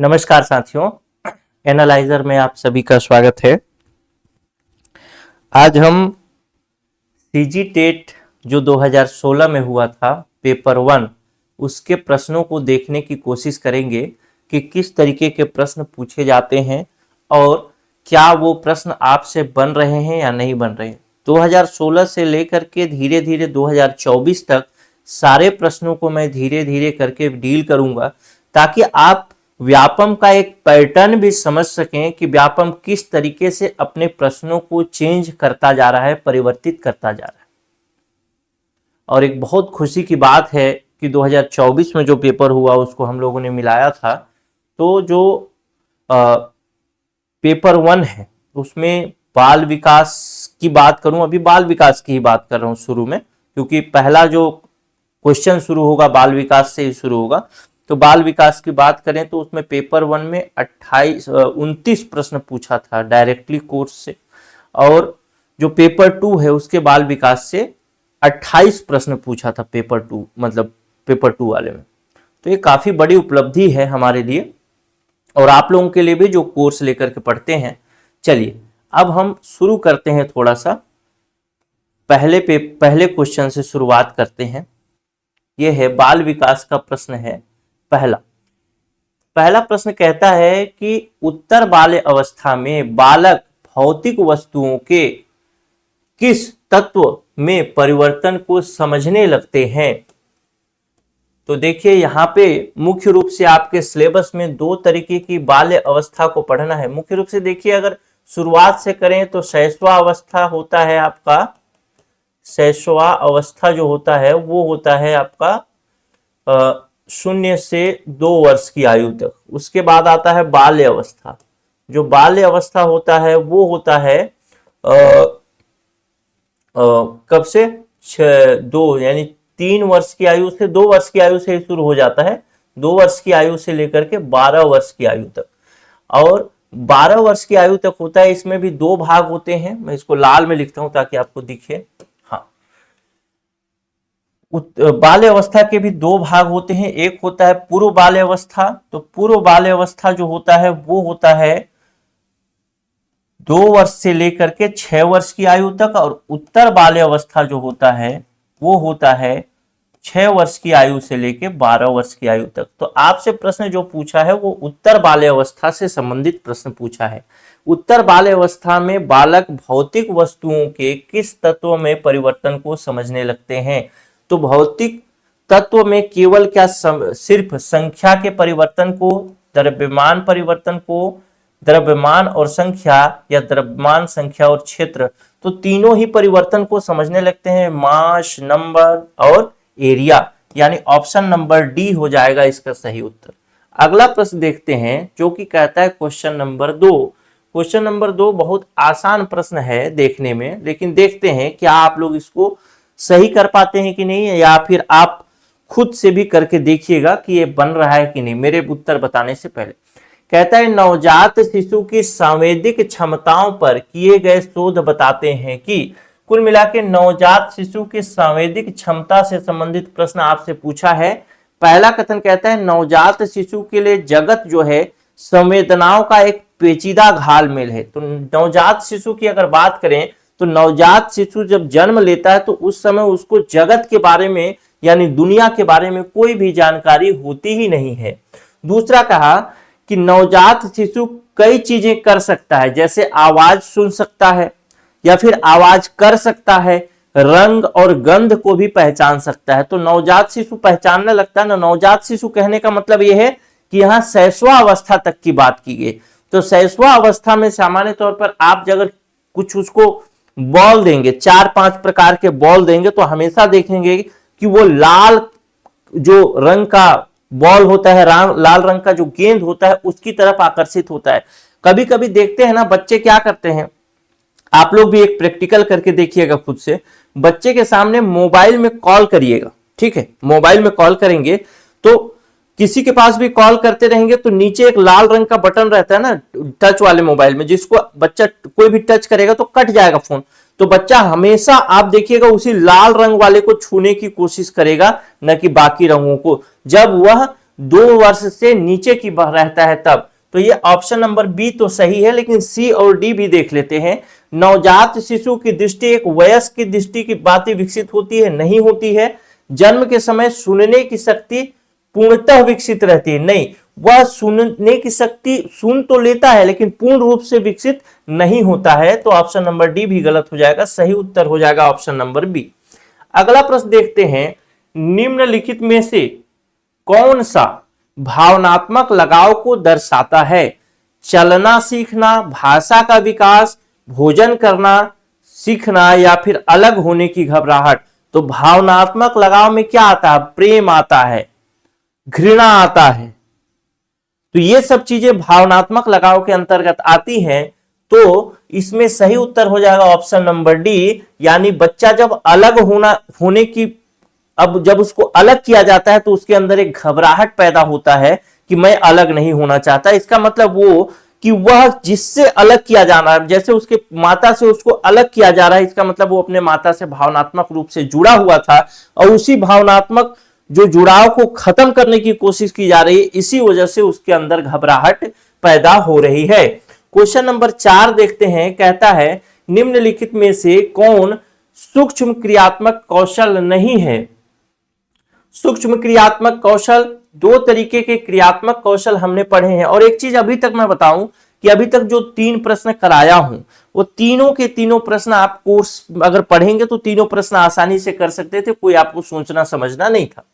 नमस्कार साथियों, एनालाइजर में आप सभी का स्वागत है। आज हम सीजी टेट जो 2016 में हुआ था पेपर 1 उसके प्रश्नों को देखने की कोशिश करेंगे कि किस तरीके के प्रश्न पूछे जाते हैं और क्या वो प्रश्न आपसे बन रहे हैं या नहीं बन रहे हैं। 2016 से लेकर के धीरे धीरे 2024 तक सारे प्रश्नों को मैं धीरे धीरे करके डील करूंगा ताकि आप व्यापम का एक पैटर्न भी समझ सकें कि व्यापम किस तरीके से अपने प्रश्नों को चेंज करता जा रहा है, परिवर्तित करता जा रहा है। और एक बहुत खुशी की बात है कि 2024 में जो पेपर हुआ उसको हम लोगों ने मिलाया था, तो जो पेपर 1 है उसमें बाल विकास की बात करूं, अभी बाल विकास की ही बात कर रहा हूं शुरू में, क्योंकि पहला जो क्वेश्चन शुरू होगा बाल विकास से ही शुरू होगा। तो बाल विकास की बात करें तो उसमें पेपर 1 में 29 प्रश्न पूछा था डायरेक्टली कोर्स से, और जो पेपर 2 है उसके बाल विकास से 28 प्रश्न पूछा था पेपर 2, मतलब पेपर 2 वाले में। तो ये काफी बड़ी उपलब्धि है हमारे लिए और आप लोगों के लिए भी जो कोर्स लेकर के पढ़ते हैं। चलिए अब हम शुरू करते हैं, थोड़ा सा पहले क्वेश्चन से शुरुआत करते हैं। यह है बाल विकास का प्रश्न है। पहला प्रश्न कहता है कि उत्तर बाल्य अवस्था में बालक भौतिक वस्तुओं के किस तत्व में परिवर्तन को समझने लगते हैं। तो देखिए यहाँ पे मुख्य रूप से आपके सिलेबस में दो तरीके की बाल्य अवस्था को पढ़ना है। मुख्य रूप से देखिए, अगर शुरुआत से करें तो शैशवा अवस्था होता है आपका, शैशवा अवस्था जो होता है वो होता है आपका 0 से 2 वर्ष की आयु तक। उसके बाद आता है बाल्य अवस्था। जो बाल्य अवस्था होता है वो होता है कब से 2 यानी 3 वर्ष की आयु से, 2 वर्ष की आयु से शुरू हो जाता है, 2 वर्ष की आयु से लेकर के 12 वर्ष की आयु तक। और 12 वर्ष की आयु तक होता है, इसमें भी 2 भाग होते हैं। मैं इसको लाल में लिखता हूं ताकि आपको दिखे। बाल्य अवस्था के भी 2 भाग होते हैं। एक होता है पूर्व बाल्य अवस्था। तो पूर्व बाल्य अवस्था जो होता है वो होता है 2 वर्ष से लेकर के 6 वर्ष की आयु तक, और उत्तर बाल्य अवस्था जो होता है वो होता है 6 वर्ष की आयु से लेकर 12 वर्ष की आयु तक। तो आपसे प्रश्न जो पूछा है वो उत्तर बाल्य अवस्था से संबंधित प्रश्न पूछा है। उत्तर बाल्य अवस्था में बालक भौतिक वस्तुओं के किस तत्व में परिवर्तन को समझने लगते हैं। तो भौतिक तत्व में केवल क्या सिर्फ संख्या के परिवर्तन को, द्रव्यमान परिवर्तन को, द्रव्यमान और संख्या या द्रव्यमान, संख्या और क्षेत्र, तो तीनों ही परिवर्तन को समझने लगते हैं। मास, नंबर और एरिया, यानी ऑप्शन नंबर डी हो जाएगा इसका सही उत्तर। अगला प्रश्न देखते हैं जो कि कहता है क्वेश्चन नंबर 2। क्वेश्चन नंबर 2 बहुत आसान प्रश्न है देखने में, लेकिन देखते हैं क्या आप लोग इसको सही कर पाते हैं कि नहीं, या फिर आप खुद से भी करके देखिएगा कि ये बन रहा है कि नहीं मेरे उत्तर बताने से पहले। कहता है नवजात शिशु की सांवेदिक क्षमताओं पर किए गए शोध बताते हैं कि, कुल मिला के नवजात शिशु की सांवेदिक क्षमता से संबंधित प्रश्न आपसे पूछा है। पहला कथन कहता है नवजात शिशु के लिए जगत जो है संवेदनाओं का एक पेचीदा घालमेल है। तो नवजात शिशु की अगर बात करें तो नवजात शिशु जब जन्म लेता है तो उस समय उसको जगत के बारे में यानी दुनिया के बारे में कोई भी जानकारी होती ही नहीं है। दूसरा कहा कि नवजात शिशु कई चीजें कर सकता है, जैसे आवाज सुन सकता है या फिर आवाज कर सकता है, रंग और गंध को भी पहचान सकता है। तो नवजात शिशु पहचानने लगता है ना। नवजात शिशु कहने का मतलब यह है कि यहाँ शैशवा अवस्था तक की बात की गई। तो शैशवा अवस्था में सामान्य तौर पर आप अगर कुछ उसको बॉल देंगे, 4-5 प्रकार के बॉल देंगे, तो हमेशा देखेंगे कि वो लाल जो रंग का बॉल होता है, लाल रंग का जो गेंद होता है उसकी तरफ आकर्षित होता है। कभी कभी देखते हैं ना बच्चे क्या करते हैं, आप लोग भी एक प्रैक्टिकल करके देखिएगा खुद से। बच्चे के सामने मोबाइल में कॉल करिएगा, ठीक है, मोबाइल में कॉल करेंगे तो किसी के पास भी कॉल करते रहेंगे तो नीचे एक लाल रंग का बटन रहता है ना टच वाले मोबाइल में, जिसको बच्चा कोई भी टच करेगा तो कट जाएगा फोन। तो बच्चा हमेशा आप देखिएगा उसी लाल रंग वाले को छूने की कोशिश करेगा, न कि बाकी रंगों को। जब वह 2 वर्ष से नीचे की रहता है तब। तो ये ऑप्शन नंबर बी तो सही है, लेकिन सी और डी भी देख लेते हैं। नवजात शिशु की दृष्टि एक वयस्क की दृष्टि की बातें विकसित होती है, नहीं होती है। जन्म के समय सुनने की शक्ति पूर्णतः विकसित रहती है, नहीं, वह सुनने की शक्ति सुन तो लेता है लेकिन पूर्ण रूप से विकसित नहीं होता है। तो ऑप्शन नंबर डी भी गलत हो जाएगा, सही उत्तर हो जाएगा ऑप्शन नंबर बी। अगला प्रश्न देखते हैं, निम्नलिखित में से कौन सा भावनात्मक लगाव को दर्शाता है? चलना सीखना, भाषा का विकास, भोजन करना सीखना या फिर अलग होने की घबराहट। तो भावनात्मक लगाव में क्या आता है? प्रेम आता है, घृणा आता है। तो ये सब चीजें भावनात्मक लगाव के अंतर्गत आती हैं। तो इसमें सही उत्तर हो जाएगा ऑप्शन नंबर डी, यानी बच्चा जब अलग होने की, अब जब उसको अलग किया जाता है तो उसके अंदर एक घबराहट पैदा होता है कि मैं अलग नहीं होना चाहता। इसका मतलब वो कि वह जिससे अलग किया जाना है, जैसे उसके माता से उसको अलग किया जा रहा है, इसका मतलब वो अपने माता से भावनात्मक रूप से जुड़ा हुआ था और उसी भावनात्मक जो जुड़ाव को खत्म करने की कोशिश की जा रही है, इसी वजह से उसके अंदर घबराहट पैदा हो रही है। क्वेश्चन नंबर 4 देखते हैं, कहता है निम्नलिखित में से कौन सूक्ष्म क्रियात्मक कौशल नहीं है? सूक्ष्म क्रियात्मक कौशल, 2 तरीके के क्रियात्मक कौशल हमने पढ़े हैं। और एक चीज अभी तक मैं बताऊं कि अभी तक जो 3 प्रश्न कराया हूं वो तीनों के तीनों प्रश्न आप कोर्स अगर पढ़ेंगे तो तीनों प्रश्न आसानी से कर सकते थे, कोई आपको सोचना समझना नहीं था।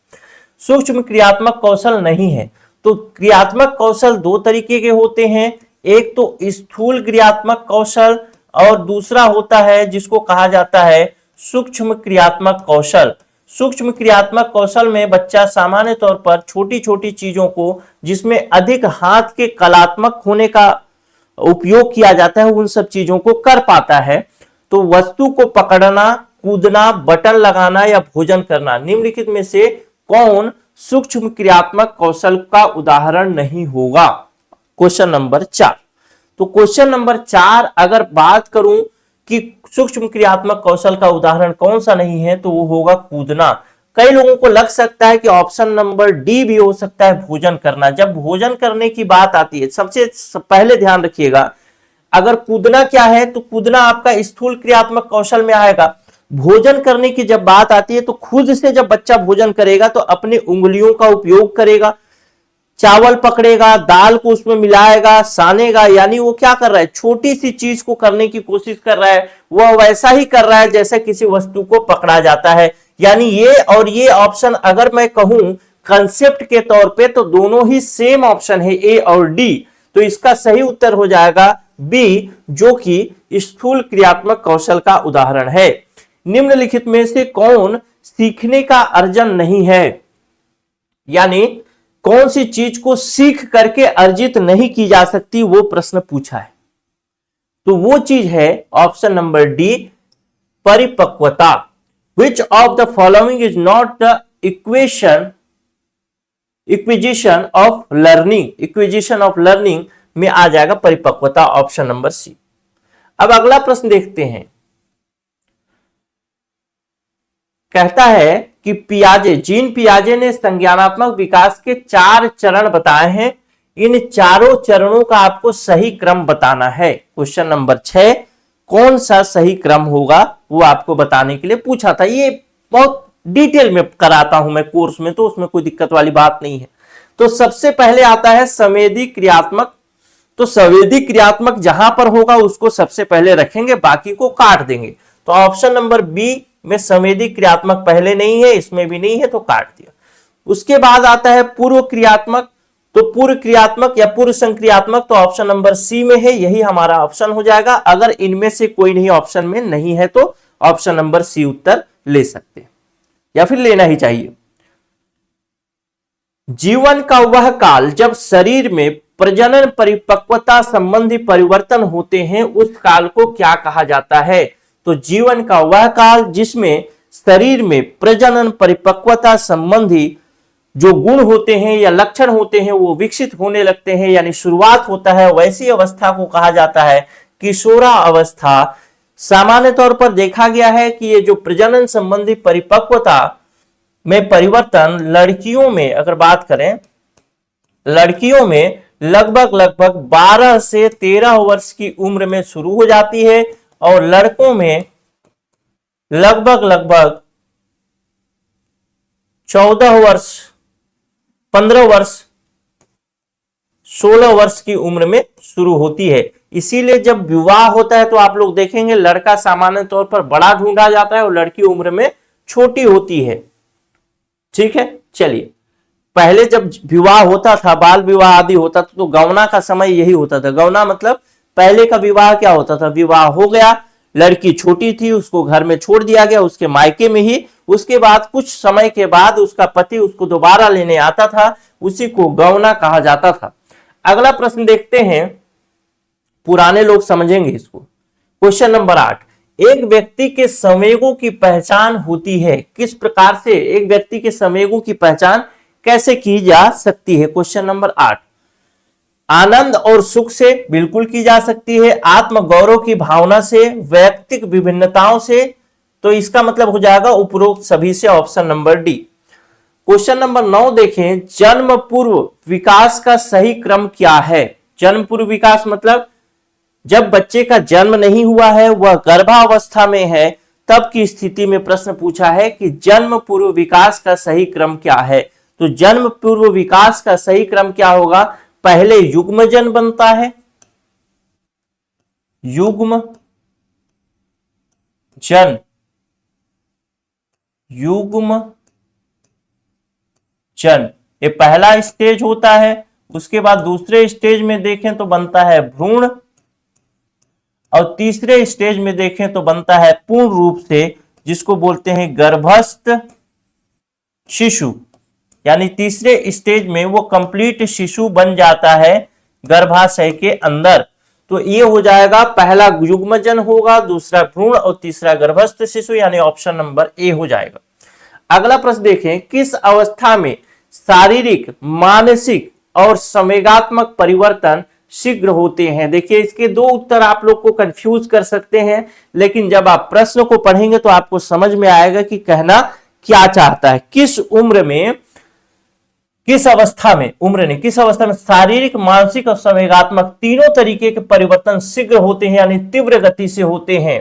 सूक्ष्म क्रियात्मक कौशल नहीं है। तो क्रियात्मक कौशल 2 तरीके के होते हैं, एक तो स्थूल क्रियात्मक कौशल और दूसरा होता है जिसको कहा जाता है सूक्ष्म क्रियात्मक कौशल। सूक्ष्म क्रियात्मक कौशल में बच्चा सामान्य तौर पर छोटी छोटी चीजों को जिसमें अधिक हाथ के कलात्मक होने का उपयोग किया जाता है उन सब चीजों को कर पाता है। तो वस्तु को पकड़ना, कूदना, बटन लगाना या भोजन करना, निम्नलिखित में से कौन सूक्ष्म क्रियात्मक कौशल का उदाहरण नहीं होगा? Question number 4। तो क्वेश्चन नंबर 4 अगर बात करूं कि सूक्ष्म क्रियात्मक कौशल का उदाहरण कौन सा नहीं है, तो वो होगा कूदना। कई लोगों को लग सकता है कि ऑप्शन नंबर डी भी हो सकता है, भोजन करना। जब भोजन करने की बात आती है, सबसे पहले ध्यान रखिएगा, अगर कूदना क्या है तो कूदना आपका स्थूल क्रियात्मक कौशल में आएगा। भोजन करने की जब बात आती है तो खुद से जब बच्चा भोजन करेगा तो अपनी उंगलियों का उपयोग करेगा, चावल पकड़ेगा, दाल को उसमें मिलाएगा, सानेगा, यानी वो क्या कर रहा है? छोटी सी चीज को करने की कोशिश कर रहा है। वह वैसा ही कर रहा है जैसे किसी वस्तु को पकड़ा जाता है। यानी ये और ये ऑप्शन अगर मैं कहूं कंसेप्ट के तौर पे तो दोनों ही सेम ऑप्शन है, ए और डी। तो इसका सही उत्तर हो जाएगा बी, जो कि स्थूल क्रियात्मक कौशल का उदाहरण है। निम्नलिखित में से कौन सीखने का अर्जन नहीं है? यानी कौन सी चीज को सीख करके अर्जित नहीं की जा सकती, वो प्रश्न पूछा है। तो वो चीज है ऑप्शन नंबर डी, परिपक्वता। Which of the following is not the acquisition of learning? Acquisition of learning में आ जाएगा परिपक्वता, ऑप्शन नंबर सी। अब अगला प्रश्न देखते हैं, कहता है कि जीन पियाजे ने संज्ञानात्मक विकास के 4 चरण बताए हैं। इन चारों चरणों का आपको सही क्रम बताना है। क्वेश्चन नंबर 6 कौन सा सही क्रम होगा वो आपको बताने के लिए पूछा था। ये बहुत डिटेल में कराता हूं मैं कोर्स में, तो उसमें कोई दिक्कत वाली बात नहीं है। तो सबसे पहले आता है संवेदी क्रियात्मक। तो संवेदी क्रियात्मक जहां पर होगा उसको सबसे पहले रखेंगे, बाकी को काट देंगे। तो ऑप्शन नंबर बी में संवेदी क्रियात्मक पहले नहीं है, इसमें भी नहीं है, तो काट दिया। उसके बाद आता है पूर्व क्रियात्मक। तो पूर्व क्रियात्मक या पूर्व संक्रियात्मक तो ऑप्शन नंबर सी में है, यही हमारा ऑप्शन हो जाएगा। अगर इनमें से कोई नहीं ऑप्शन में नहीं है तो ऑप्शन नंबर सी उत्तर ले सकते हैं या फिर लेना ही चाहिए। जीवन का वह काल जब शरीर में प्रजनन परिपक्वता संबंधी परिवर्तन होते हैं, उस काल को क्या कहा जाता है? तो जीवन का वह काल जिसमें शरीर में प्रजनन परिपक्वता संबंधी जो गुण होते हैं या लक्षण होते हैं वो विकसित होने लगते हैं, यानी शुरुआत होता है, वैसी अवस्था को कहा जाता है किशोरा अवस्था। सामान्य तौर पर देखा गया है कि ये जो प्रजनन संबंधी परिपक्वता में परिवर्तन लड़कियों में अगर बात करें लड़कियों में लगभग 12 से 13 वर्ष की उम्र में शुरू हो जाती है और लड़कों में लगभग 14 वर्ष, 15 वर्ष, 16 वर्ष की उम्र में शुरू होती है। इसीलिए जब विवाह होता है तो आप लोग देखेंगे लड़का सामान्य तौर पर बड़ा ढूंढा जाता है और लड़की उम्र में छोटी होती है। ठीक है, चलिए, पहले जब विवाह होता था, बाल विवाह आदि होता था, तो गौना का समय यही होता था। गौना मतलब पहले का विवाह क्या होता था, विवाह हो गया, लड़की छोटी थी, उसको घर में छोड़ दिया गया उसके मायके में ही, उसके बाद कुछ समय के बाद उसका पति उसको दोबारा लेने आता था, उसी को गौना कहा जाता था। अगला प्रश्न देखते हैं, पुराने लोग समझेंगे इसको। क्वेश्चन नंबर 8, एक व्यक्ति के संवेगों की पहचान होती है, किस प्रकार से एक व्यक्ति के संवेगों की पहचान कैसे की जा सकती है? क्वेश्चन नंबर 8, आनंद और सुख से बिल्कुल की जा सकती है, आत्मगौरव की भावना से, वैयक्तिक विभिन्नताओं से, तो इसका मतलब हो जाएगा उपरोक्त सभी से, option number D. Question number 9 देखें, जन्म पूर्व विकास का सही क्रम क्या है? जन्म पूर्व विकास मतलब जब बच्चे का जन्म नहीं हुआ है, वह गर्भावस्था में है, तब की स्थिति में प्रश्न पूछा है कि जन्म पूर्व विकास का सही क्रम क्या है। तो जन्म पूर्व विकास का सही क्रम क्या होगा? पहले युग्मजन बनता है, युग्म जन, युग्म जन, ये पहला स्टेज होता है। उसके बाद दूसरे स्टेज में देखें तो बनता है भ्रूण, और तीसरे स्टेज में देखें तो बनता है पूर्ण रूप से, जिसको बोलते हैं गर्भस्थ शिशु। यानी तीसरे स्टेज में वो कंप्लीट शिशु बन जाता है गर्भाशय के अंदर। तो ये हो जाएगा, पहला युग्मजन होगा, दूसरा भ्रूण और तीसरा गर्भस्थ शिशु, यानी ऑप्शन नंबर ए हो जाएगा। अगला प्रश्न देखें, किस अवस्था में शारीरिक, मानसिक और संवेगात्मक परिवर्तन शीघ्र होते हैं? देखिए, इसके दो उत्तर आप लोग को कंफ्यूज कर सकते हैं, लेकिन जब आप प्रश्न को पढ़ेंगे तो आपको समझ में आएगा कि कहना क्या चाहता है। किस उम्र में, किस अवस्था में, उम्र ने किस अवस्था में शारीरिक, मानसिक और संवेगात्मक तीनों तरीके के परिवर्तन शीघ्र होते हैं, यानी तीव्र गति से होते हैं।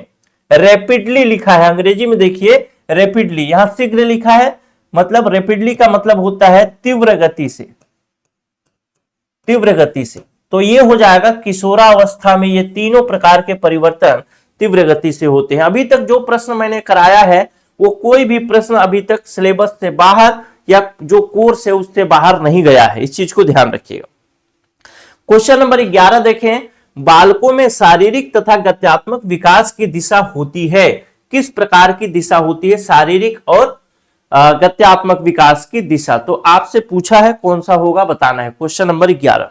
रैपिडली लिखा है, अंग्रेजी में देखिए रैपिडली, यहां शीघ्र लिखा है, मतलब रैपिडली का मतलब होता है तीव्र गति से, तीव्र गति से। तो ये हो जाएगा किशोरावस्था में ये तीनों प्रकार के परिवर्तन तीव्र गति से होते हैं। अभी तक जो प्रश्न मैंने कराया है वो कोई भी प्रश्न अभी तक सिलेबस से बाहर या जो कोर्स है उससे बाहर नहीं गया है, इस चीज को ध्यान रखिएगा। क्वेश्चन नंबर 11 देखें, बालकों में शारीरिक तथा गत्यात्मक विकास की दिशा होती है, किस प्रकार की दिशा होती है शारीरिक और गत्यात्मक विकास की दिशा? तो आपसे पूछा है कौन सा होगा बताना है। क्वेश्चन नंबर 11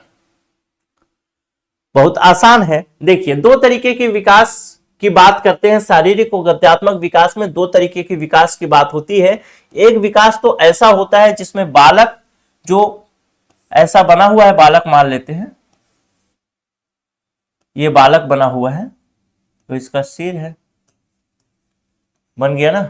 बहुत आसान है। देखिए, दो तरीके के विकास की बात करते हैं, शारीरिक और गत्यात्मक विकास में दो तरीके के विकास की बात होती है। एक विकास तो ऐसा होता है जिसमें बालक जो ऐसा बना हुआ है, बालक मान लेते हैं, ये बालक बना हुआ है, तो इसका सिर है, बन गया ना।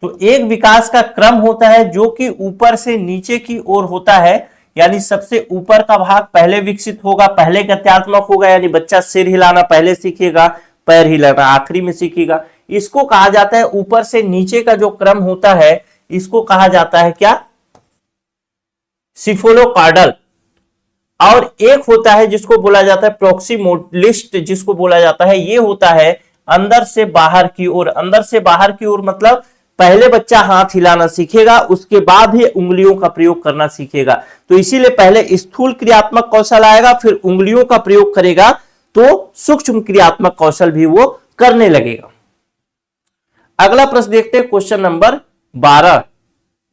तो एक विकास का क्रम होता है जो कि ऊपर से नीचे की ओर होता है, यानी सबसे ऊपर का भाग पहले विकसित होगा, पहले गत्यात्मक होगा, यानी बच्चा सिर हिलाना पहले सीखेगा, पैर हिलाना आखिरी में सीखेगा। इसको कहा जाता है, ऊपर से नीचे का जो क्रम होता है इसको कहा जाता है क्या? सिफोलोकार्डल। और एक होता है जिसको बोला जाता है प्रोक्सिमोलिस्ट, जिसको बोला जाता है, ये होता है अंदर से बाहर की ओर। अंदर से बाहर की ओर मतलब पहले बच्चा हाथ हिलाना सीखेगा, उसके बाद ही उंगलियों का प्रयोग करना सीखेगा। तो इसीलिए पहले स्थूल क्रियात्मक कौशल आएगा, फिर उंगलियों का प्रयोग करेगा, तो सूक्ष्म क्रियात्मक कौशल भी वो करने लगेगा। अगला प्रश्न देखते हैं, क्वेश्चन नंबर 12,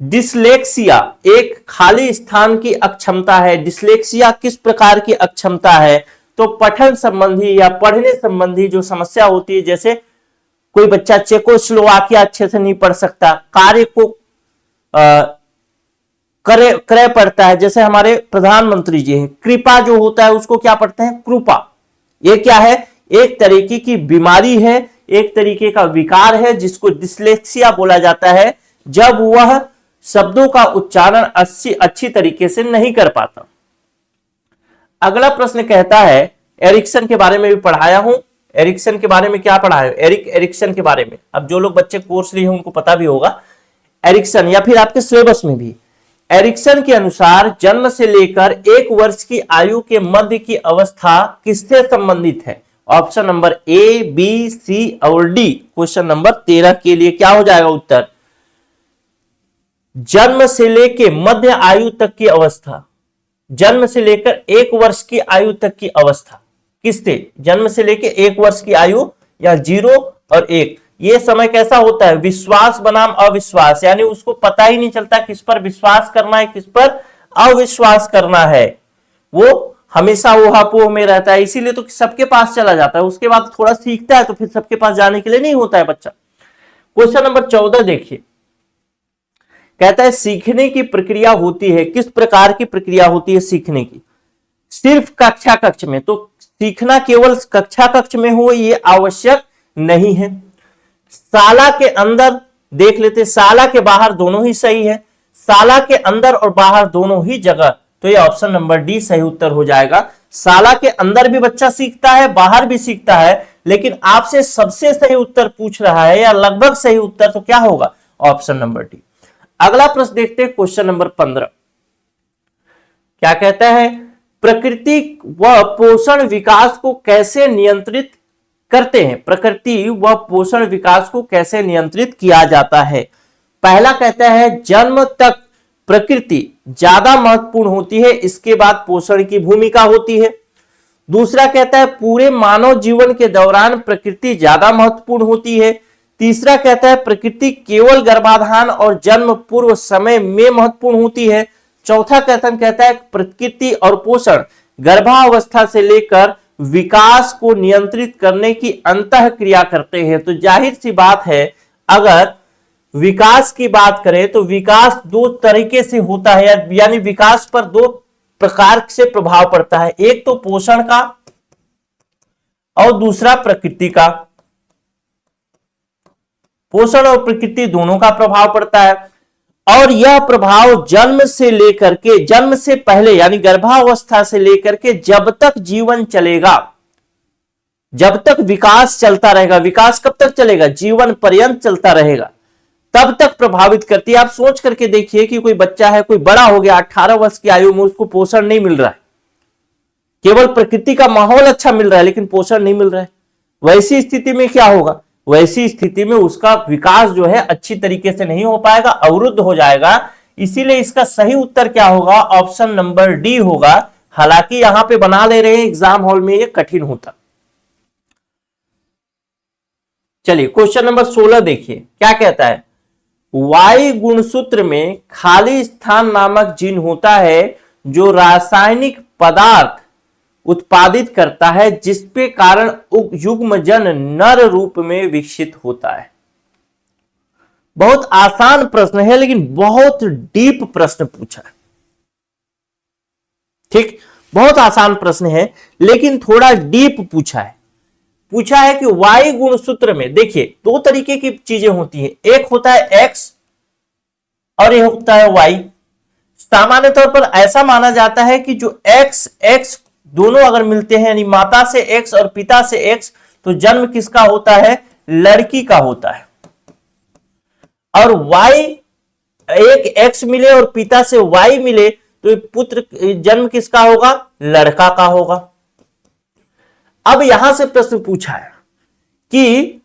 डिसलेक्सिया एक खाली स्थान की अक्षमता है। डिसलेक्सिया किस प्रकार की अक्षमता है? तो पठन संबंधी या पढ़ने संबंधी जो समस्या होती है, जैसे कोई बच्चा चेकोस्लोवाकिया अच्छे से नहीं पढ़ सकता, कार्य को क्रय पढ़ता है, जैसे हमारे प्रधानमंत्री जी हैं, कृपा जो होता है उसको क्या पढ़ते हैं? कृपा। ये क्या है? एक तरीके की बीमारी है, एक तरीके का विकार है जिसको डिसलेक्सिया बोला जाता है, जब वह शब्दों का उच्चारण अच्छी तरीके से नहीं कर पाता। अगला प्रश्न कहता है, एरिक्सन के बारे में भी पढ़ाया हूं। एरिक्सन के बारे में क्या पढ़ा है, एरिक्सन के बारे में अब जो लोग बच्चे कोर्स लिए हैं उनको पता भी होगा। एरिक्सन या फिर आपके सिलेबस में भी, एरिक्सन के अनुसार जन्म से लेकर 1 वर्ष की आयु के मध्य की अवस्था किससे संबंधित है? ऑप्शन नंबर ए, बी, सी और डी। क्वेश्चन नंबर 13 के लिए क्या हो जाएगा उत्तर? जन्म से लेकर मध्य आयु तक की अवस्था, जन्म से लेकर 1 वर्ष की आयु तक की अवस्था किससे? जन्म से लेकर 1 वर्ष की आयु या 0 और 1, ये समय कैसा होता है? विश्वास बनाम अविश्वास, यानी उसको पता ही नहीं चलता किस पर विश्वास करना है, किस पर अविश्वास करना है। वो हमेशा ऊहापोह में रहता है, इसीलिए तो सबके पास चला जाता है। उसके बाद थोड़ा सीखता है तो फिर सबके पास जाने के लिए नहीं होता है बच्चा। क्वेश्चन नंबर 14 देखिए, कहता है सीखने की प्रक्रिया होती है, किस प्रकार की प्रक्रिया होती है सीखने की? सिर्फ कक्षा कक्ष में, तो सीखना केवल कक्षा कक्ष में हो ये आवश्यक नहीं है। शाला के अंदर देख लेते, शाला के बाहर दोनों ही सही है, शाला के अंदर और बाहर दोनों ही जगह, तो ये ऑप्शन नंबर डी सही उत्तर हो जाएगा। शाला के अंदर भी बच्चा सीखता है, बाहर भी सीखता है, लेकिन आपसे सबसे सही उत्तर पूछ रहा है या लगभग सही उत्तर, तो क्या होगा? Option number D. अगला प्रश्न देखते हैं, क्वेश्चन नंबर 15 क्या कहता है? प्रकृति व पोषण विकास को कैसे नियंत्रित करते हैं? प्रकृति व पोषण विकास को कैसे नियंत्रित किया जाता है? पहला कहता है जन्म तक प्रकृति ज्यादा महत्वपूर्ण होती है, इसके बाद पोषण की भूमिका होती है। दूसरा कहता है पूरे मानव जीवन के दौरान प्रकृति ज्यादा महत्वपूर्ण होती है। तीसरा कहता है प्रकृति केवल गर्भाधान और जन्म पूर्व समय में महत्वपूर्ण होती है। चौथा कथन कहता है प्रकृति और पोषण गर्भावस्था से लेकर विकास को नियंत्रित करने की अंतः क्रिया करते हैं। तो जाहिर सी बात है, अगर विकास की बात करें तो विकास 2 तरीके से होता है, यानी विकास पर 2 प्रकार से प्रभाव पड़ता है, एक तो पोषण का और दूसरा प्रकृति का। पोषण और प्रकृति दोनों का प्रभाव पड़ता है, और यह प्रभाव जन्म से पहले यानी गर्भावस्था से लेकर के जब तक जीवन चलेगा, जब तक विकास चलता रहेगा। विकास कब तक चलेगा? जीवन पर्यंत चलता रहेगा, तब तक प्रभावित करती है। आप सोच करके देखिए कि कोई बच्चा है, कोई बड़ा हो गया 18 वर्ष की आयु में, उसको पोषण नहीं मिल रहा है, केवल प्रकृति का माहौल अच्छा मिल रहा है लेकिन पोषण नहीं मिल रहा है। वैसी स्थिति में क्या होगा? वैसी स्थिति में उसका विकास जो है अच्छी तरीके से नहीं हो पाएगा, अवरुद्ध हो जाएगा। इसीलिए इसका सही उत्तर क्या होगा? ऑप्शन नंबर डी होगा। हालांकि यहां पे बना ले रहे हैं, एग्जाम हॉल में ये कठिन होता। चलिए क्वेश्चन नंबर 16 देखिए, क्या कहता है? वायु गुणसूत्र में खाली स्थान नामक जीन होता है जो रासायनिक पदार्थ उत्पादित करता है, जिसके कारण युग्मजन नर रूप में विकसित होता है। बहुत आसान प्रश्न है लेकिन बहुत डीप प्रश्न पूछा है। ठीक, बहुत आसान प्रश्न है लेकिन थोड़ा डीप पूछा है। पूछा है कि वायु गुणसूत्र में देखिए 2 तरीके की चीजें होती है, एक होता है एक्स और एक होता है वाई। सामान्य तौर पर ऐसा माना जाता है कि जो एक्स दोनों अगर मिलते हैं, यानी माता से एक्स और पिता से एक्स, तो जन्म किसका होता है? लड़की का होता है। और वाई, एक एक्स मिले और पिता से वाई मिले तो पुत्र जन्म किसका होगा? लड़का का होगा। अब यहां से प्रश्न पूछा है कि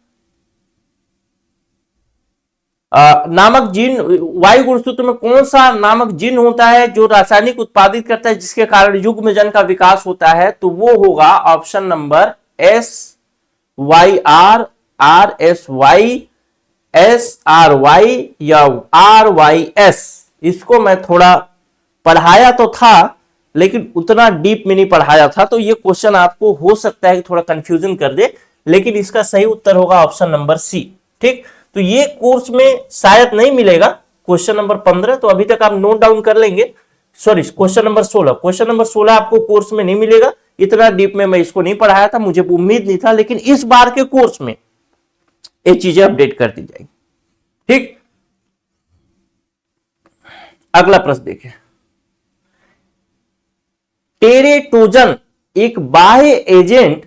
नामक जीन, वायु गुणसूत्र में कौन सा नामक जीन होता है जो रासायनिक उत्पादित करता है जिसके कारण युग्मजन का विकास होता है? तो वो होगा option number S Y R S Y, S R Y या आर वाई एस। इसको मैं थोड़ा पढ़ाया तो था लेकिन उतना डीप में नहीं पढ़ाया था, तो ये क्वेश्चन आपको हो सकता है कि थोड़ा कंफ्यूजन कर दे, लेकिन इसका सही उत्तर होगा ऑप्शन नंबर सी। ठीक, तो ये कोर्स में शायद नहीं मिलेगा क्वेश्चन नंबर 15, तो अभी तक आप नोट डाउन कर लेंगे। Sorry, question number 16, question number 16 आपको कोर्स में नहीं मिलेगा। इतना डीप में मैं इसको नहीं पढ़ाया था, मुझे उम्मीद नहीं था, लेकिन इस बार के कोर्स में ये चीजें अपडेट कर दी जाएगी। ठीक, अगला प्रश्न देखिए, टेरेटोजन एक बाह्य एजेंट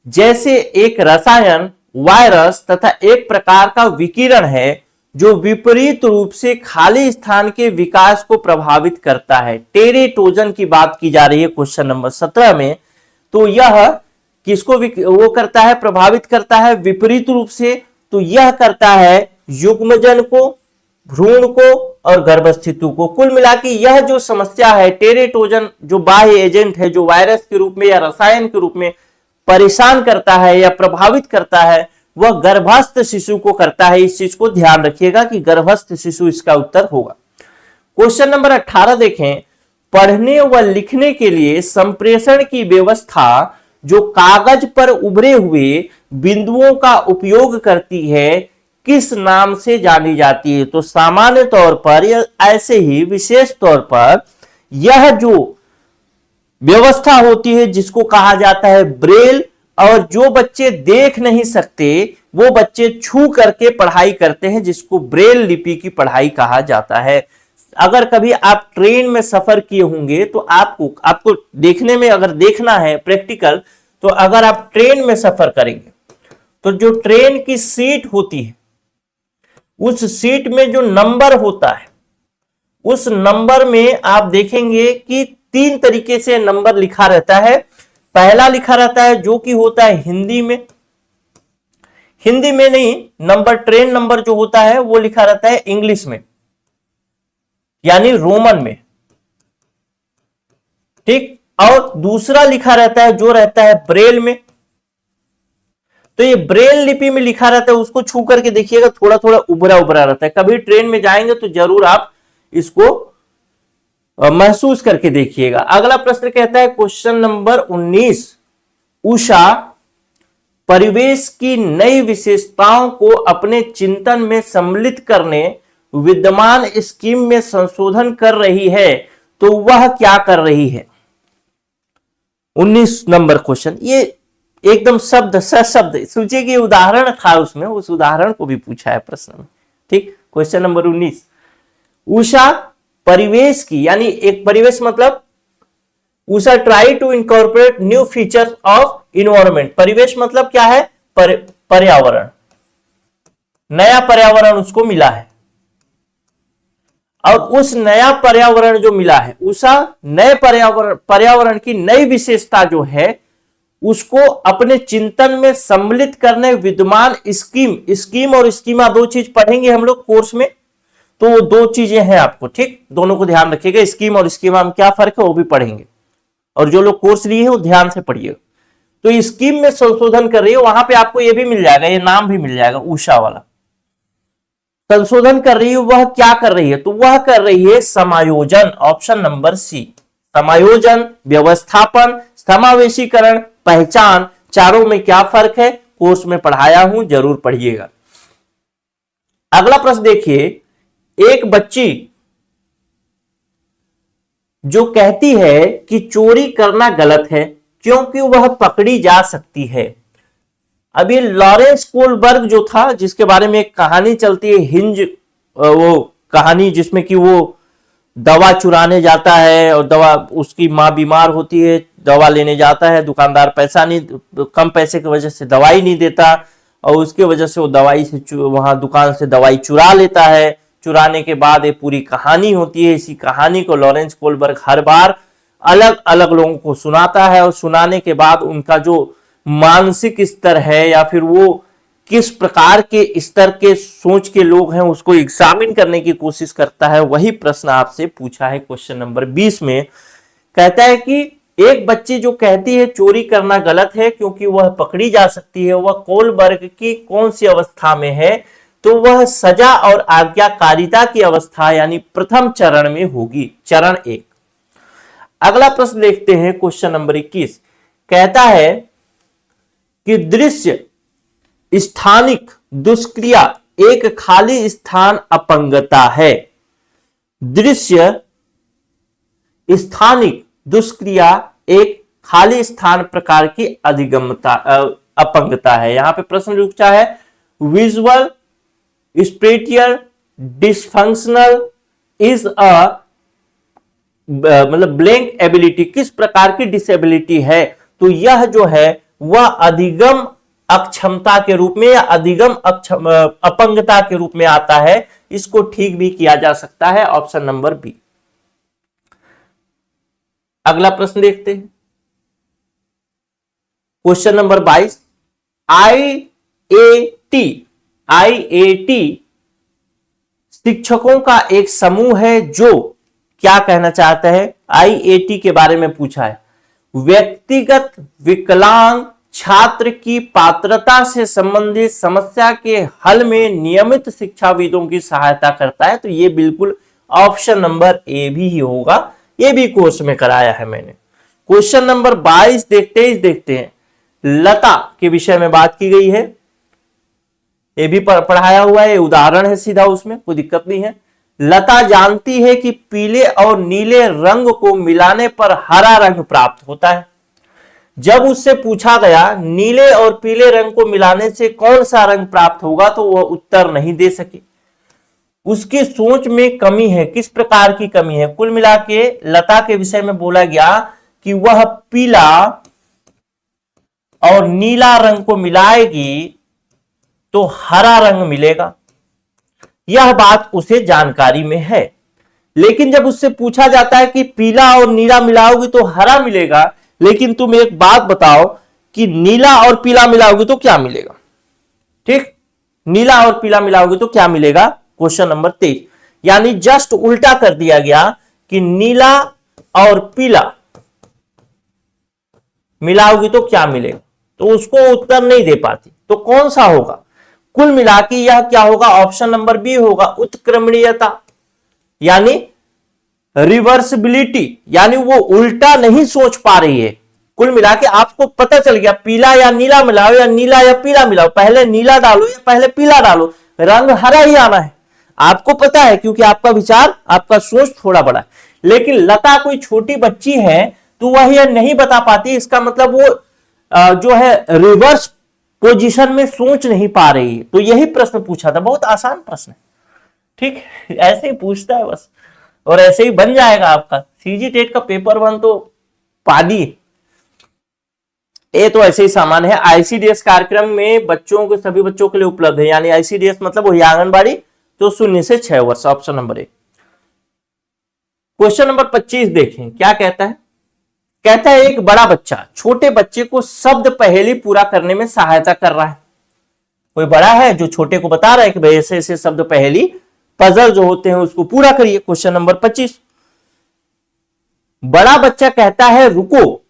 जैसे एक रसायन, वायरस तथा एक प्रकार का विकिरण है जो विपरीत रूप से खाली स्थान के विकास को प्रभावित करता है। टेरेटोजन की बात की जा रही है क्वेश्चन नंबर 17 में। तो यह किसको वो करता है, प्रभावित करता है विपरीत रूप से। तो यह करता है युग्मजन को, भ्रूण को और गर्भस्थिति को। कुल मिला के यह जो समस्या है, टेरेटोजन जो बाह्य एजेंट है, जो वायरस के रूप में या रसायन के रूप में परेशान करता है या प्रभावित करता है, वह गर्भस्थ शिशु को करता है। इस चीज को ध्यान रखिएगा कि गर्भस्थ शिशु इसका उत्तर होगा। क्वेश्चन नंबर 18 देखें। पढ़ने व लिखने के लिए संप्रेषण की व्यवस्था जो कागज पर उभरे हुए बिंदुओं का उपयोग करती है किस नाम से जानी जाती है? तो सामान्य तौर पर या ऐसे ही विशेष तौर पर यह जो व्यवस्था होती है जिसको कहा जाता है ब्रेल, और जो बच्चे देख नहीं सकते वो बच्चे छू करके पढ़ाई करते हैं, जिसको ब्रेल लिपि की पढ़ाई कहा जाता है। अगर कभी आप ट्रेन में सफर किए होंगे तो आपको देखने में, अगर देखना है प्रैक्टिकल, तो अगर आप ट्रेन में सफर करेंगे तो जो ट्रेन की सीट होती है उस सीट में जो नंबर होता है, उस नंबर में आप देखेंगे कि 3 तरीके से नंबर लिखा रहता है। पहला लिखा रहता है जो कि होता है हिंदी में, हिंदी में नहीं, नंबर ट्रेन नंबर जो होता है वो लिखा रहता है इंग्लिश में, यानी रोमन में, ठीक। और दूसरा लिखा रहता है जो रहता है ब्रेल में। तो ये ब्रेल लिपि में लिखा रहता है, उसको छू करके देखिएगा, थोड़ा थोड़ा उभरा उभरा रहता है। कभी ट्रेन में जाएंगे तो जरूर आप इसको महसूस करके देखिएगा। अगला प्रश्न कहता है क्वेश्चन नंबर 19। उषा परिवेश की नई विशेषताओं को अपने चिंतन में सम्मिलित करने विद्यमान स्कीम में संशोधन कर रही है, तो वह क्या कर रही है? 19 नंबर क्वेश्चन, ये एकदम शब्द सशब्द सोचिए कि उदाहरण था उसमें, उस उदाहरण को भी पूछा है प्रश्न में, ठीक। Question number 19। उषा परिवेश की, यानी एक परिवेश मतलब उषा try to incorporate new features of environment. परिवेश मतलब क्या है? पर्यावरण, नया पर्यावरण उसको मिला है, और उस नया पर्यावरण जो मिला है, उषा नए पर्यावरण की नई विशेषता जो है उसको अपने चिंतन में सम्मिलित करने विद्यमान स्कीम और स्कीमा, 2 चीज पढ़ेंगे हम लोग कोर्स में, तो वो 2 चीजें हैं आपको, ठीक। दोनों को ध्यान रखिएगा, स्कीम और स्कीमा में क्या फर्क है वो भी पढ़ेंगे, और जो लोग कोर्स लिए हैं वो ध्यान से पढ़िएगा। तो स्कीम में संशोधन कर रही है, वहां पे आपको ये भी मिल जाएगा, ये नाम भी मिल जाएगा उषा वाला। संशोधन कर रही है, वह क्या कर रही है? तो वह कर रही है समायोजन, ऑप्शन नंबर सी। समायोजन, व्यवस्थापन, समावेशीकरण, पहचान, चारों में क्या फर्क है कोर्स में पढ़ाया हूं, जरूर पढ़िएगा। अगला प्रश्न देखिए। एक बच्ची जो कहती है कि चोरी करना गलत है क्योंकि वह पकड़ी जा सकती है। अभी लॉरेंस कोलबर्ग जो था, जिसके बारे में एक कहानी चलती है, हिंज, वो कहानी जिसमें कि वो दवा चुराने जाता है और दवा, उसकी माँ बीमार होती है, दवा लेने जाता है, दुकानदार पैसा नहीं, कम पैसे की वजह से दवाई नहीं देता, और उसके वजह से वो दवाई से वहां दुकान से दवाई चुरा लेता है। चुराने के बाद ये पूरी कहानी होती है। इसी कहानी को लॉरेंस कोलबर्ग हर बार अलग अलग लोगों को सुनाता है, और सुनाने के बाद उनका जो मानसिक स्तर है या फिर वो किस प्रकार के स्तर के सोच के लोग हैं उसको एग्जामिन करने की कोशिश करता है। वही प्रश्न आपसे पूछा है क्वेश्चन नंबर 20 में। कहता है कि एक बच्ची जो कहती है चोरी करना गलत है क्योंकि वह पकड़ी जा सकती है, वह कोलबर्ग की कौन सी अवस्था में है? तो वह सजा और आज्ञाकारिता की अवस्था यानी प्रथम चरण में होगी, चरण 1। अगला प्रश्न देखते हैं क्वेश्चन नंबर 21। कहता है कि दृश्य स्थानिक दुष्क्रिया एक खाली स्थान अपंगता है। दृश्य स्थानिक दुष्क्रिया एक खाली स्थान प्रकार की अधिगमता अपंगता है। यहां पे प्रश्न पूछा है visual spatial dysfunctional is a मतलब ब्लैंक एबिलिटी, किस प्रकार की डिसेबिलिटी है, तो यह जो है वह अधिगम अक्षमता के रूप में या अधिगम अपंगता के रूप में आता है। इसको ठीक भी किया जा सकता है, ऑप्शन नंबर बी। अगला प्रश्न देखते हैं, क्वेश्चन नंबर 22। आईएटी शिक्षकों का एक समूह है जो क्या कहना चाहता है, आईएटी के बारे में पूछा है। व्यक्तिगत विकलांग छात्र की पात्रता से संबंधित समस्या के हल में नियमित शिक्षाविदों की सहायता करता है। तो ये बिल्कुल ऑप्शन नंबर ए भी ही होगा, ये भी कोर्स में कराया है मैंने। क्वेश्चन नंबर 22 देखते हैं, लता के विषय में बात की गई है, ये भी पढ़ाया हुआ है, उदाहरण है सीधा, उसमें कोई दिक्कत नहीं है। लता जानती है कि पीले और नीले रंग को मिलाने पर हरा रंग प्राप्त होता है। जब उससे पूछा गया नीले और पीले रंग को मिलाने से कौन सा रंग प्राप्त होगा, तो वह उत्तर नहीं दे सकी। उसकी सोच में कमी है, किस प्रकार की कमी है? कुल मिला के लता के विषय में बोला गया कि वह पीला और नीला रंग को मिलाएगी तो हरा रंग मिलेगा, यह बात उसे जानकारी में है। लेकिन जब उससे पूछा जाता है कि पीला और नीला मिलाओगी तो हरा मिलेगा, लेकिन तुम एक बात बताओ कि नीला और पीला मिलाओगी तो क्या मिलेगा? ठीक, नीला और पीला मिलाओगी तो क्या मिलेगा? क्वेश्चन नंबर 23, यानी जस्ट उल्टा कर दिया गया कि नीला और पीला मिलाओगी तो क्या मिलेगा, तो उसको उत्तर नहीं दे पाती। तो कौन सा होगा? कुल मिला के यह क्या होगा? ऑप्शन नंबर बी होगा, उत्क्रमणीयता, यानी रिवर्सिबिलिटी, यानी वो उल्टा नहीं सोच पा रही है। कुल मिला के आपको पता चल गया पीला या नीला मिलाओ या नीला या पीला मिलाओ, पहले नीला डालो या पहले पीला डालो, रंग हरा ही आना है, आपको पता है, क्योंकि आपका विचार, आपका सोच थोड़ा बड़ा है। लेकिन लता कोई छोटी बच्ची है तो वह यह नहीं बता पाती, इसका मतलब वो जो है रिवर्स पोजीशन में सोच नहीं पा रही है। तो यही प्रश्न पूछा था, बहुत आसान प्रश्न है, ठीक, ऐसे ही पूछता है बस, और ऐसे ही बन जाएगा आपका सीजी टेट का पेपर 1 तो पादी। ये तो ऐसे ही सामान है। आईसीडीएस कार्यक्रम में बच्चों के, सभी बच्चों के लिए उपलब्ध है, यानी आईसीडीएस मतलब वही आंगनबाड़ी, तो 0 से 6 वर्ष, ऑप्शन नंबर 1। क्वेश्चन नंबर 25 देखें क्या कहता है। कहता है एक बड़ा बच्चा छोटे बच्चे को शब्द पहेली पूरा करने में सहायता कर रहा है। कोई बड़ा है जो छोटे को बता रहा है कि भाई ऐसे ऐसे शब्द पहेली, पजल जो होते हैं उसको पूरा करिए। क्वेश्चन नंबर 25, बड़ा बच्चा कहता है रुको,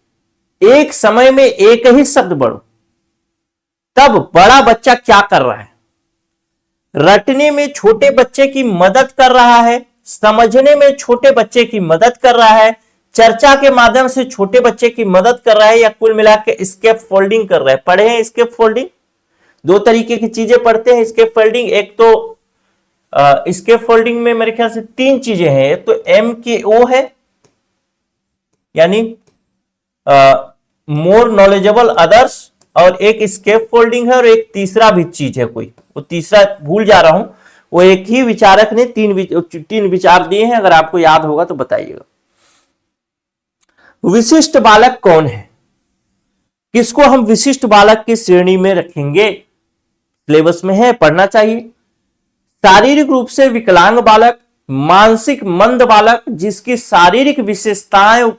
एक समय में एक ही शब्द पढ़ो। तब बड़ा बच्चा क्या कर रहा है? रटने में छोटे बच्चे की मदद कर रहा है, समझने में छोटे बच्चे की मदद कर रहा है, चर्चा के माध्यम से छोटे बच्चे की मदद कर रहा है, या कुल मिला के स्केप फोल्डिंग कर रहा है। पढ़े हैं स्केप फोल्डिंग? दो तरीके की चीजें पढ़ते हैं स्केप फोल्डिंग। एक तो स्केप फोल्डिंग में मेरे ख्याल से 3 चीजें हैं, तो MKO है, यानी मोर नॉलेजेबल अदर्स, और एक स्केप फोल्डिंग है, और एक तीसरा भी चीज है कोई, वो तीसरा भूल जा रहा हूं। वो एक ही विचारक ने 3 विचार दिए हैं, अगर आपको याद होगा तो बताइएगा। विशिष्ट बालक कौन है? किसको हम विशिष्ट बालक की श्रेणी में रखेंगे? सिलेबस में है, पढ़ना चाहिए। शारीरिक रूप से विकलांग बालक, मानसिक मंद बालक जिसकी शारीरिक विशेषताएं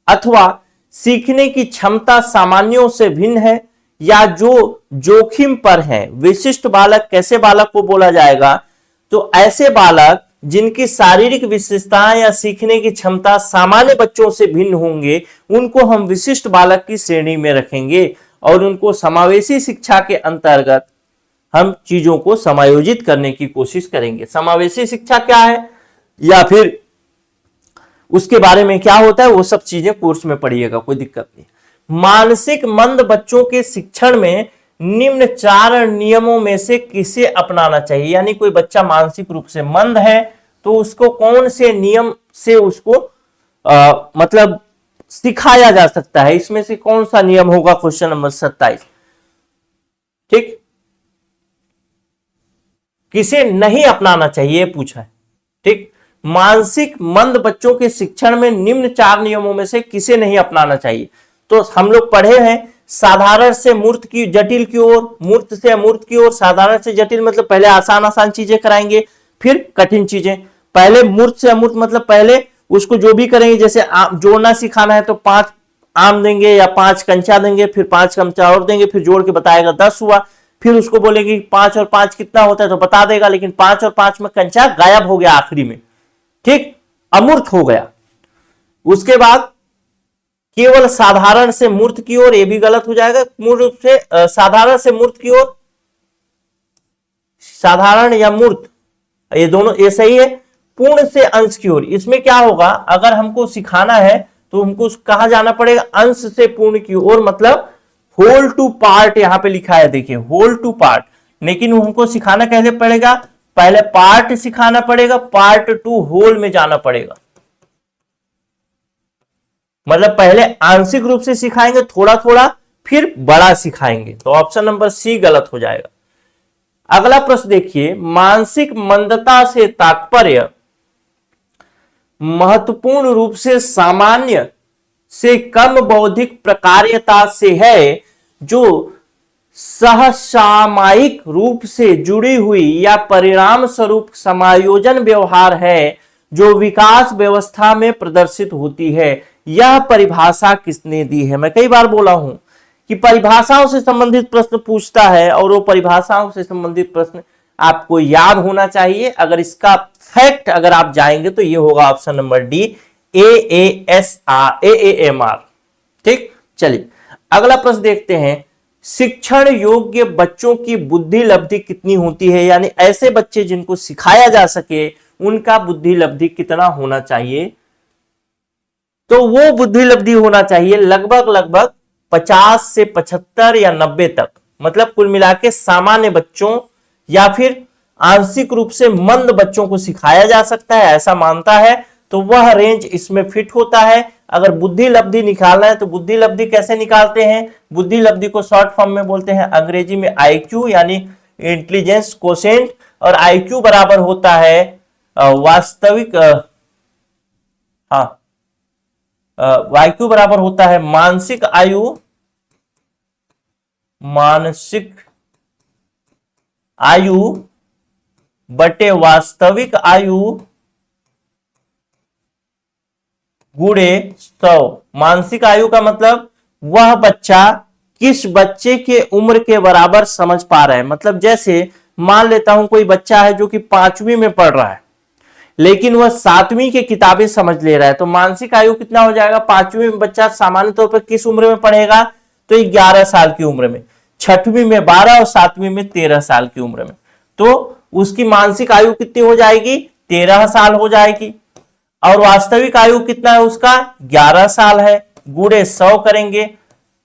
अथवा सीखने की क्षमता सामान्यों से भिन्न है, या जो जोखिम पर है। विशिष्ट बालक कैसे बालक को बोला जाएगा? तो ऐसे बालक जिनकी शारीरिक विशेषताएं या सीखने की क्षमता सामान्य बच्चों से भिन्न होंगे, उनको हम विशिष्ट बालक की श्रेणी में रखेंगे, और उनको समावेशी शिक्षा के अंतर्गत हम चीजों को समायोजित करने की कोशिश करेंगे। समावेशी शिक्षा क्या है, या फिर उसके बारे में क्या होता है, वो सब चीजें कोर्स में पढ़िएगा, कोई दिक्कत नहीं। मानसिक मंद बच्चों के शिक्षण में निम्न 4 नियमों में से किसे अपनाना चाहिए? यानी कोई बच्चा मानसिक रूप से मंद है तो उसको कौन से नियम से उसको मतलब सिखाया जा सकता है, इसमें से कौन सा नियम होगा? क्वेश्चन नंबर 27, ठीक, किसे नहीं अपनाना चाहिए पूछा है, ठीक। मानसिक मंद बच्चों के शिक्षण में निम्न 4 नियमों में से किसे नहीं अपनाना चाहिए। तो हम लोग पढ़े हैं साधारण से मूर्त की जटिल की ओर, मूर्त से अमूर्त की ओर। साधारण से जटिल मतलब पहले आसान आसान चीजें कराएंगे फिर कठिन चीजें। पहले मूर्त से अमूर्त मतलब पहले उसको जो भी करेंगे, जैसे जोड़ना सिखाना है तो 5 आम देंगे या 5 कंचा देंगे, फिर 5 कंचा और देंगे, फिर जोड़ के बताएगा 10 हुआ। फिर उसको बोलेंगे 5 और 5 कितना होता है तो बता देगा, लेकिन 5 और 5 में कंचा गायब हो गया आखिरी में, ठीक, अमूर्त हो गया। उसके बाद केवल साधारण से मूर्त की ओर, ये भी गलत हो जाएगा। मूल रूप से साधारण से मूर्त की ओर, साधारण या मूर्त ये दोनों ये सही है। पूर्ण से अंश की ओर, इसमें क्या होगा, अगर हमको सिखाना है तो हमको कहा जाना पड़ेगा अंश से पूर्ण की ओर, मतलब होल टू पार्ट यहां पे लिखा है, देखिए होल टू पार्ट। लेकिन हमको सिखाना कैसे पड़ेगा, पहले पार्ट सिखाना पड़ेगा, पार्ट टू होल में जाना पड़ेगा। मतलब पहले आंशिक रूप से सिखाएंगे थोड़ा थोड़ा, फिर बड़ा सिखाएंगे। तो ऑप्शन नंबर सी गलत हो जाएगा। अगला प्रश्न देखिए, मानसिक मंदता से तात्पर्य महत्वपूर्ण रूप से सामान्य से कम बौद्धिक प्रकार्यता से है, जो सहसामयिक रूप से जुड़ी हुई या परिणाम स्वरूप समायोजन व्यवहार है, जो विकास व्यवस्था में प्रदर्शित होती है। यह परिभाषा किसने दी है। मैं कई बार बोला हूं कि परिभाषाओं से संबंधित प्रश्न पूछता है, और वो परिभाषाओं से संबंधित प्रश्न आपको याद होना चाहिए। अगर इसका फैक्ट अगर आप जाएंगे तो ये होगा ऑप्शन नंबर डी, AAMR। ठीक, चलिए अगला प्रश्न देखते हैं। शिक्षण योग्य बच्चों की बुद्धि लब्धि कितनी होती है, यानी ऐसे बच्चे जिनको सिखाया जा सके उनका बुद्धि लब्धि कितना होना चाहिए। तो वो बुद्धि लब्धि होना चाहिए लगभग 50 से 75 या 90 तक। मतलब कुल मिला के सामान्य बच्चों या फिर आंशिक रूप से मंद बच्चों को सिखाया जा सकता है, ऐसा मानता है, तो वह रेंज इसमें फिट होता है। अगर बुद्धि लब्धि निकालना है तो बुद्धि लब्धि कैसे निकालते हैं, बुद्धि लब्धि को शॉर्ट फॉर्म में बोलते हैं अंग्रेजी में IQ यानी इंटेलिजेंस कोशेंट, और IQ बराबर होता है वास्तविक IQ बराबर होता है मानसिक आयु बटे वास्तविक आयु गुणे 100। मानसिक आयु का मतलब वह बच्चा किस बच्चे के उम्र के बराबर समझ पा रहा है। मतलब जैसे मान लेता हूं कोई बच्चा है जो कि 5वीं में पढ़ रहा है, लेकिन वह 7वीं की किताबें समझ ले रहा है, तो मानसिक आयु कितना हो जाएगा। 5वीं में बच्चा सामान्य तौर पर किस उम्र में पढ़ेगा, तो 11 साल की उम्र में, 6वीं में 12 और 7वीं में 13 साल की उम्र में, तो उसकी मानसिक आयु कितनी हो जाएगी, 13 साल हो जाएगी। और वास्तविक आयु कितना है उसका, 11 साल है, गुणे 100 करेंगे।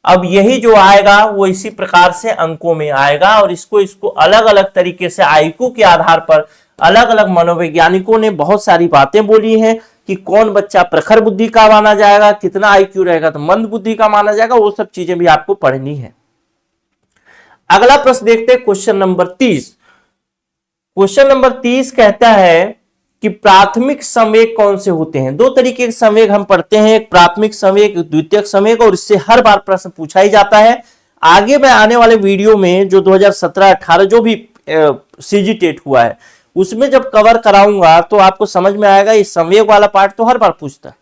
अब यही जो आएगा वो इसी प्रकार से अंकों में आएगा, और इसको अलग अलग तरीके से IQ के आधार पर अलग अलग मनोवैज्ञानिकों ने बहुत सारी बातें बोली हैं कि कौन बच्चा प्रखर बुद्धि का माना जाएगा, कितना IQ रहेगा तो मंद बुद्धि का माना जाएगा, वो सब चीजें भी आपको पढ़नी है। अगला प्रश्न देखते हैं, क्वेश्चन नंबर 30। क्वेश्चन नंबर 30 कहता है कि प्राथमिक संवेग कौन से होते हैं। 2 तरीके के संवेग हम पढ़ते हैं, एक प्राथमिक संवेग, द्वितीयक संवेग, और इससे हर बार प्रश्न पूछा ही जाता है। आगे मैं आने वाले वीडियो में जो 2017-18 जो भी CG टेट हुआ है उसमें जब कवर कराऊंगा तो आपको समझ में आएगा, ये संवेग वाला पार्ट तो हर बार पूछता है।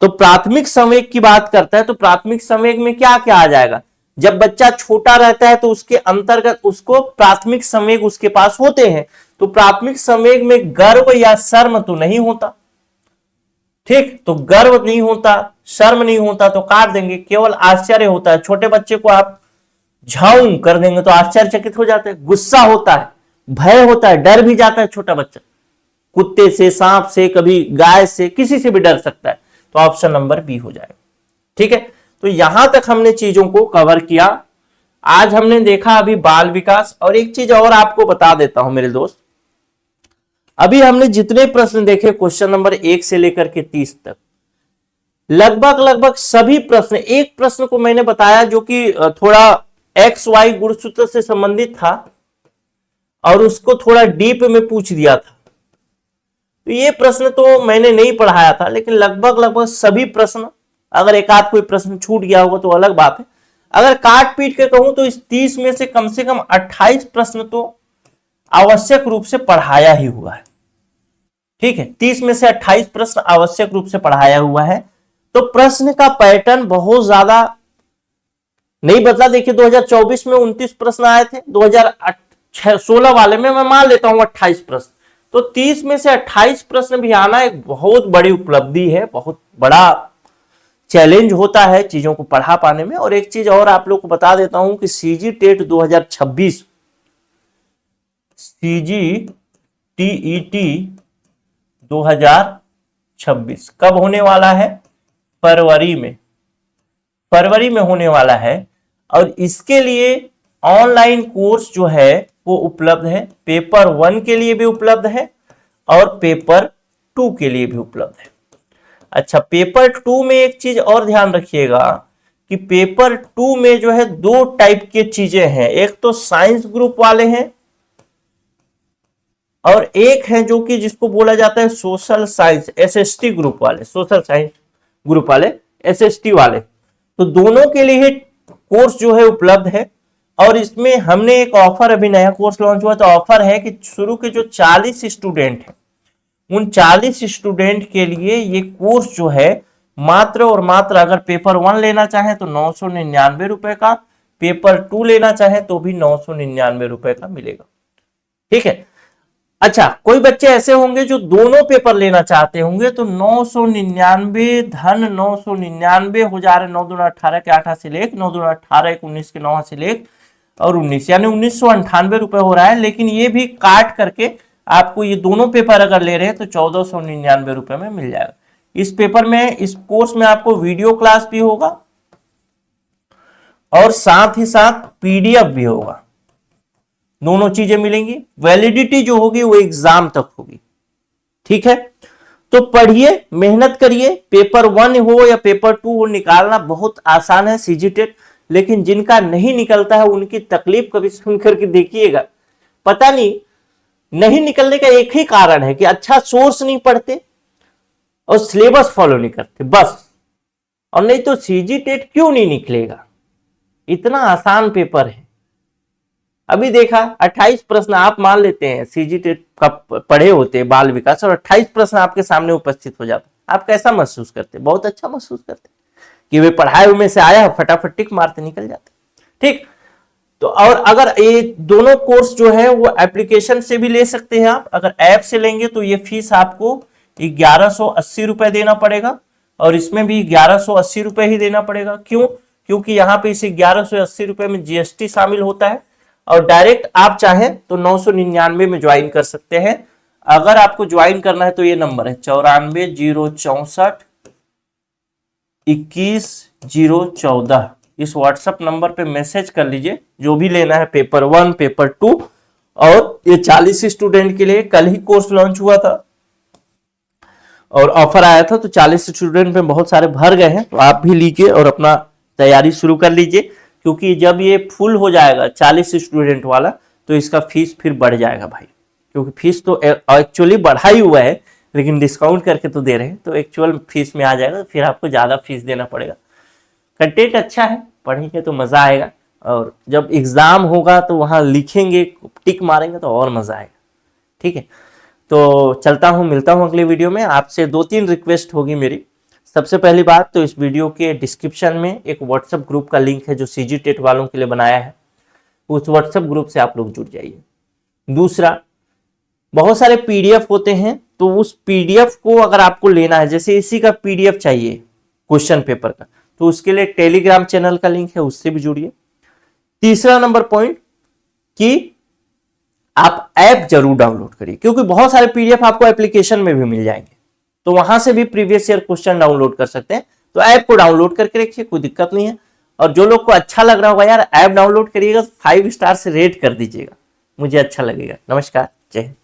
तो प्राथमिक संवेग की बात करता है तो प्राथमिक संवेग में क्या क्या आ जाएगा। जब बच्चा छोटा रहता है तो उसके अंतर्गत उसको प्राथमिक संवेग उसके पास होते हैं, तो प्राथमिक संवेग में गर्व या शर्म तो नहीं होता, ठीक, तो गर्व नहीं होता, शर्म नहीं होता तो काट देंगे, केवल आश्चर्य होता है। छोटे बच्चे को आप झाऊं कर देंगे तो आश्चर्यचकित हो जाते हैं, गुस्सा होता है, भय होता है, डर भी जाता है छोटा बच्चा, कुत्ते से, सांप से, कभी गाय से, किसी से भी डर सकता है। तो ऑप्शन नंबर बी हो जाएगा। ठीक है, तो यहां तक हमने चीजों को कवर किया। आज हमने देखा अभी बाल विकास, और एक चीज और आपको बता देता हूं मेरे दोस्त, अभी हमने जितने प्रश्न देखे क्वेश्चन नंबर 1 से लेकर के 30 तक, लगभग सभी प्रश्न, एक प्रश्न को मैंने बताया जो कि थोड़ा XY गुणसूत्र से संबंधित था और उसको थोड़ा डीप में पूछ दिया था, तो ये प्रश्न तो मैंने नहीं पढ़ाया था, लेकिन लगभग लगभग सभी प्रश्न, अगर एक आध कोई प्रश्न छूट गया होगा तो अलग बात है। अगर काट पीट के कहूं तो इस 30 में से कम 28 प्रश्न तो आवश्यक रूप से पढ़ाया ही हुआ है। ठीक है, 30 में से 28 प्रश्न आवश्यक रूप से पढ़ाया हुआ है। तो प्रश्न का पैटर्न बहुत ज्यादा नहीं बदला। देखिए 2024 में 29 प्रश्न आए थे, 2016 वाले में मैं मान लेता हूं 28 प्रश्न, तो 30 में से 28 प्रश्न भी आना एक बहुत बड़ी उपलब्धि है, बहुत बड़ा चैलेंज होता है चीजों को पढ़ा पाने में। और एक चीज और आप लोग को बता देता हूं कि सीजी टेट 2026, सीजी टीईटी 2026 कब होने वाला है? फरवरी में होने वाला है। और इसके लिए ऑनलाइन कोर्स जो है वो उपलब्ध है, पेपर 1 के लिए भी उपलब्ध है और पेपर 2 के लिए भी उपलब्ध है। अच्छा, पेपर 2 में एक चीज और ध्यान रखिएगा कि पेपर 2 में जो है 2 टाइप के चीजें हैं, एक तो साइंस ग्रुप वाले हैं और एक है जो कि जिसको बोला जाता है सोशल साइंस एसएसटी ग्रुप वाले, सोशल साइंस ग्रुप वाले एसएसटी वाले। तो दोनों के लिए कोर्स जो है उपलब्ध है। और इसमें हमने एक ऑफर, अभी नया कोर्स लॉन्च हुआ, तो ऑफर है कि शुरू के जो 40 स्टूडेंट हैं उन 40 स्टूडेंट के लिए ये कोर्स जो है मात्र और मात्र, अगर पेपर 1 लेना चाहे तो 999 रुपए का, पेपर 2 लेना चाहे तो भी 999 रुपए का मिलेगा। ठीक है। अच्छा, कोई बच्चे ऐसे होंगे जो दोनों पेपर लेना चाहते होंगे, तो 999 धन 999 हो जा रहे 9 दूना 18 के 8 से लेख, 9 दूना 18 एक 19 के 9 से लेख और 19, यानी 1998 रुपए हो रहा है। लेकिन ये भी काट करके आपको ये दोनों पेपर अगर ले रहे हैं तो 1499 रुपए में मिल जाएगा। इस पेपर में, इस कोर्स में आपको वीडियो क्लास भी होगा और साथ ही साथ पीडीएफ भी होगा, दोनों चीजें मिलेंगी। वैलिडिटी जो होगी वो एग्जाम तक होगी। ठीक है, तो पढ़िए, मेहनत करिए। पेपर 1 हो या पेपर 2 हो, निकालना बहुत आसान है सीजीटेट, लेकिन जिनका नहीं निकलता है उनकी तकलीफ कभी सुन करके देखिएगा। पता नहीं निकलने का एक ही कारण है कि अच्छा सोर्स नहीं पढ़ते और सिलेबस फॉलो नहीं करते, बस। और नहीं तो सीजीटेट क्यों नहीं निकलेगा? इतना आसान पेपर है। अभी देखा 28 प्रश्न आप मान लेते हैं सीजीटेट का पढ़े होते हैं बाल विकास, और 28 प्रश्न आपके सामने उपस्थित हो जाते, आप कैसा महसूस करते? बहुत अच्छा महसूस करते कि वे पढ़ाए में से आया, फटाफट टिक मारते निकल जाते। ठीक, तो और अगर ये दोनों कोर्स जो है वो एप्लीकेशन से भी ले सकते हैं आप। अगर ऐप से लेंगे तो ये फीस आपको 1180 रुपए देना पड़ेगा, और इसमें भी 1180 रुपए ही देना पड़ेगा। क्यों? क्योंकि यहाँ पे इस 1180 रुपए में जीएसटी शामिल होता है। और डायरेक्ट आप चाहें तो 999 में ज्वाइन कर सकते हैं। अगर आपको ज्वाइन करना है तो ये नंबर है 94 064 21 014, इस व्हाट्सएप नंबर पे मैसेज कर लीजिए जो भी लेना है, पेपर 1 पेपर 2। और ये 40 स्टूडेंट के लिए कल ही कोर्स लॉन्च हुआ था और ऑफर आया था, तो 40 स्टूडेंट में बहुत सारे भर गए हैं, तो आप भी लीजिए और अपना तैयारी शुरू कर लीजिए। क्योंकि जब ये फुल हो जाएगा 40 स्टूडेंट वाला तो इसका फीस फिर बढ़ जाएगा भाई, क्योंकि फीस तो एक्चुअली बढ़ा ही हुआ है, लेकिन डिस्काउंट करके तो दे रहे हैं, तो एक्चुअल फीस में आ जाएगा, फिर आपको ज़्यादा फीस देना पड़ेगा। कंटेंट अच्छा है, पढ़ेंगे तो मज़ा आएगा, और जब एग्ज़ाम होगा तो वहाँ लिखेंगे, टिक मारेंगे तो और मज़ा आएगा। ठीक है, तो चलता हूँ, मिलता हूँ अगले वीडियो में। आपसे 2-3 रिक्वेस्ट होगी मेरी। सबसे पहली बात तो इस वीडियो के डिस्क्रिप्शन में एक व्हाट्सएप ग्रुप का लिंक है जो सीजीटेट वालों के लिए बनाया है, उस व्हाट्सएप ग्रुप से आप लोग जुड़ जाइए। दूसरा, बहुत सारे पीडीएफ होते हैं, तो उस पीडीएफ को अगर आपको लेना है, जैसे इसी का पीडीएफ चाहिए क्वेश्चन पेपर का, तो उसके लिए टेलीग्राम चैनल का लिंक है, उससे भी जुड़िए। तीसरा नंबर पॉइंट कि आप ऐप जरूर डाउनलोड करिए, क्योंकि बहुत सारे पीडीएफ आपको एप्लीकेशन में भी मिल जाएंगे, तो वहां से भी प्रीवियस ईयर क्वेश्चन डाउनलोड कर सकते हैं। तो ऐप को डाउनलोड करके रखिए, कोई दिक्कत नहीं है। और जो लोग को अच्छा लग रहा होगा यार ऐप डाउनलोड करिएगा, 5 स्टार से रेट कर दीजिएगा, मुझे अच्छा लगेगा। नमस्कार, जय हिंद।